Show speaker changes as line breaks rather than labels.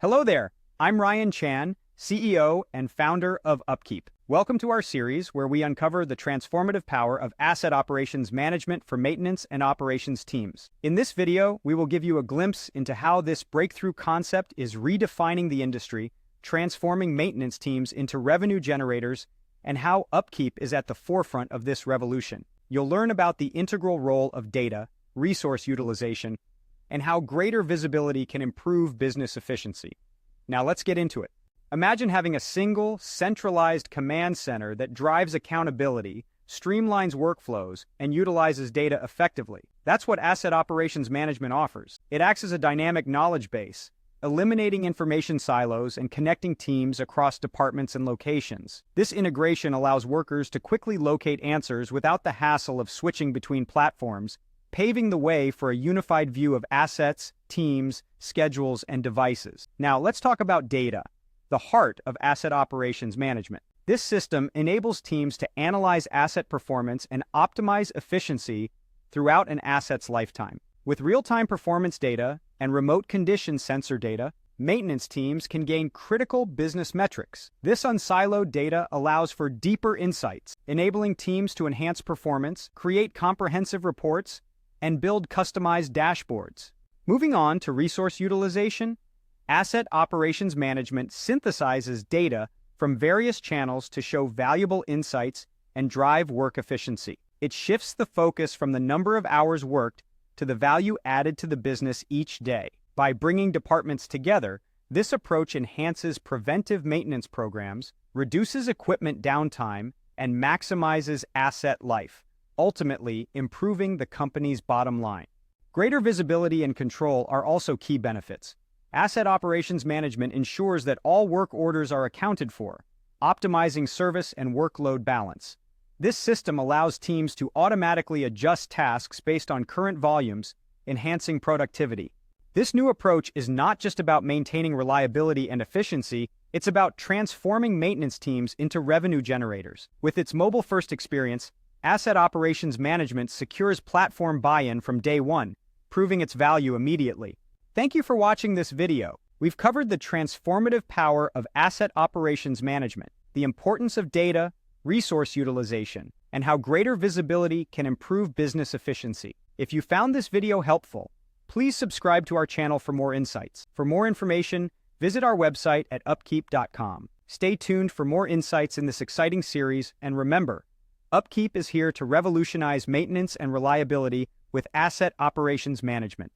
Hello there, I'm Ryan Chan, CEO and founder of UpKeep. Welcome to our series where we uncover the transformative power of asset operations management for maintenance and operations teams. In this video, we will give you a glimpse into how this breakthrough concept is redefining the industry, transforming maintenance teams into revenue generators, and how UpKeep is at the forefront of this revolution. You'll learn about the integral role of data, resource utilization, and how greater visibility can improve business efficiency. Now let's get into it. Imagine having a single, centralized command center that drives accountability, streamlines workflows, and utilizes data effectively. That's what asset operations management offers. It acts as a dynamic knowledge base, eliminating information silos and connecting teams across departments and locations. This integration allows workers to quickly locate answers without the hassle of switching between platforms, paving the way for a unified view of assets, teams, schedules, and devices. Now, let's talk about data, the heart of asset operations management. This system enables teams to analyze asset performance and optimize efficiency throughout an asset's lifetime. With real-time performance data and remote condition sensor data, maintenance teams can gain critical business metrics. This unsiloed data allows for deeper insights, enabling teams to enhance performance, create comprehensive reports, and build customized dashboards. Moving on to resource utilization, asset operations management synthesizes data from various channels to show valuable insights and drive work efficiency. It shifts the focus from the number of hours worked to the value added to the business each day. By bringing departments together, this approach enhances preventive maintenance programs, reduces equipment downtime, and maximizes asset life, ultimately improving the company's bottom line. Greater visibility and control are also key benefits. Asset operations management ensures that all work orders are accounted for, optimizing service and workload balance. This system allows teams to automatically adjust tasks based on current volumes, enhancing productivity. This new approach is not just about maintaining reliability and efficiency, it's about transforming maintenance teams into revenue generators. With its mobile-first experience, asset operations management secures platform buy-in from day one, proving its value immediately. Thank you for watching this video. We've covered the transformative power of asset operations management, the importance of data, resource utilization, and how greater visibility can improve business efficiency. If you found this video helpful, please subscribe to our channel for more insights. For more information, visit our website at upkeep.com. Stay tuned for more insights in this exciting series, and remember, UpKeep is here to revolutionize maintenance and reliability with asset operations management.